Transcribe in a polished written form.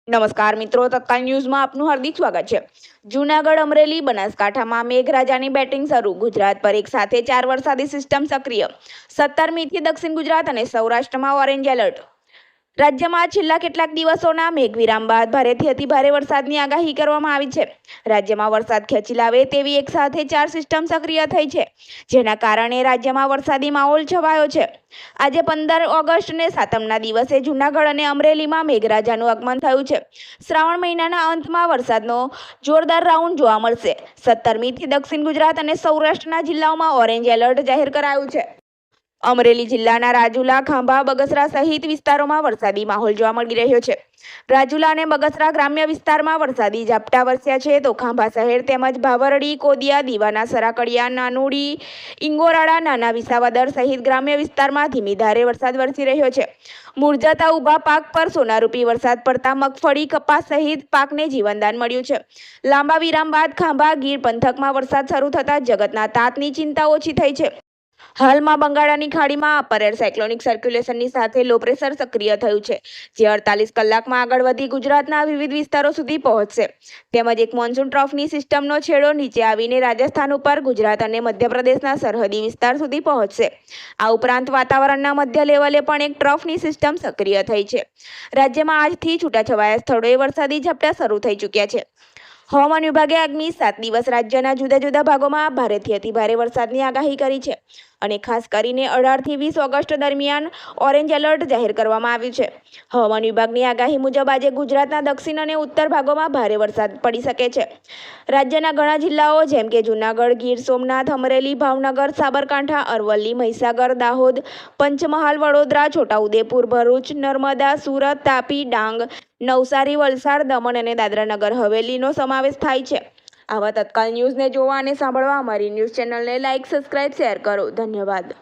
નમસ્કાર મિત્રો, તત્કાલ ન્યૂઝમાં આપનું હાર્દિક સ્વાગત છે। જૂનાગઢ, અમરેલી, બનાસકાંઠામાં મેઘરાજાની બેટિંગ શરૂ। ગુજરાત પર એક સાથે 4 વરસાદી સિસ્ટમ સક્રિય। 17મીથી દક્ષિણ ગુજરાત અને સૌરાષ્ટ્રમાં ઓરેન્જ એલર્ટ। રાજ્યમાં છેલ્લા કેટલાક દિવસોના મેઘવિરામ બાદ ભારેથી અતિભારે વરસાદની આગાહી કરવામાં આવી છે। રાજ્યમાં વરસાદ ખેંચી લાવે તેવી એક સાથે 4 સિસ્ટમ સક્રિય થઈ છે, જેના કારણે રાજ્યમાં વરસાદી માહોલ છવાયો છે। આજે 15 ઓગસ્ટને સાતમના દિવસે જૂનાગઢ અને અમરેલીમાં મેઘરાજાનું આગમન થયું છે। શ્રાવણ મહિનાના અંતમાં વરસાદનો જોરદાર રાઉન્ડ જોવા મળશે। 17મીથી દક્ષિણ ગુજરાત અને સૌરાષ્ટ્રના જિલ્લાઓમાં ઓરેન્જ એલર્ટ જાહેર કરાયું છે। અમરેલી જિલ્લાના રાજુલા, ખાંભા, બગસરા સહિત વિસ્તારોમાં વરસાદી માહોલ જોવા મળી રહ્યો છે। રાજુલા અને બગસરા ગ્રામ્ય વિસ્તારમાં વરસાદી ઝાપટા વરસ્યા છે, તો ખાંભા શહેર તેમજ ભાવરડી, કોદિયા, દીવાના, સરાકડિયા, નાનુડી, ઇંગોરાળા, નાના વિસાવદર સહિત ગ્રામ્ય વિસ્તારમાં ધીમી ધારે વરસાદ વરસી રહ્યો છે। મુરઝાતા ઊભા પાક પર સોનારૂપી વરસાદ પડતા મગફળી, કપાસ સહિત પાકને જીવનદાન મળ્યું છે। લાંબા વિરામ બાદ ખાંભા, ગીર પંથકમાં વરસાદ શરૂ થતાં જગતના તાતની ચિંતા ઓછી થઈ છે। હાલમાં બંગાળની ખાડીમાં અપર એર સાયક્લોનિક સર્ક્યુલેશનની સાથે લો પ્રેશર સક્રિય થયું છે, જે 48 કલાકમાં આગળ વધી ગુજરાતના વિવિધ વિસ્તારો સુધી પહોંચશે। તેમજ એક મોન્સૂન ટ્રફની સિસ્ટમનો છેડો નીચે આવીને રાજસ્થાન ઉપર, ગુજરાત અને મધ્યપ્રદેશના સરહદી વિસ્તાર સુધી પહોંચશે। આ ઉપરાંત વાતાવરણના મધ્ય લેવલે પણ એક ટ્રફની સિસ્ટમ સક્રિય થઈ છે। રાજ્યમાં આજથી છૂટાછવાયા સ્થળોએ વરસાદી ઝાપટા શરૂ થઈ ચૂક્યા છે। હવામાન વિભાગે આગામી 7 દિવસ રાજ્યના જુદા જુદા ભાગોમાં ભારેથી અતિભારે વરસાદની આગાહી કરી છે અને ખાસ કરીને 18થી 20 ઓગસ્ટ દરમિયાન ઓરેન્જ એલર્ટ જાહેર કરવામાં આવ્યું છે। હવામાન વિભાગની આગાહી મુજબ આજે ગુજરાતના દક્ષિણ અને ઉત્તર ભાગોમાં ભારે વરસાદ પડી શકે છે। રાજ્યના ઘણા જિલ્લાઓ જેમ કે જૂનાગઢ, ગીર સોમનાથ, અમરેલી, ભાવનગર, સાબરકાંઠા, અરવલ્લી, મહીસાગર, દાહોદ, પંચમહાલ, વડોદરા, છોટાઉદેપુર, ભરૂચ, નર્મદા, સુરત, તાપી, ડાંગ, નવસારી, વલસાડ, દમણ અને દાદરા નગર હવેલીનો સમાવેશ થાય છે। આવા તત્કાલ ન્યૂઝને જોવા અને સાંભળવા અમારી ન્યૂઝ ચેનલને લાઇક, સબસ્ક્રાઇબ, શેર કરો। ધન્યવાદ।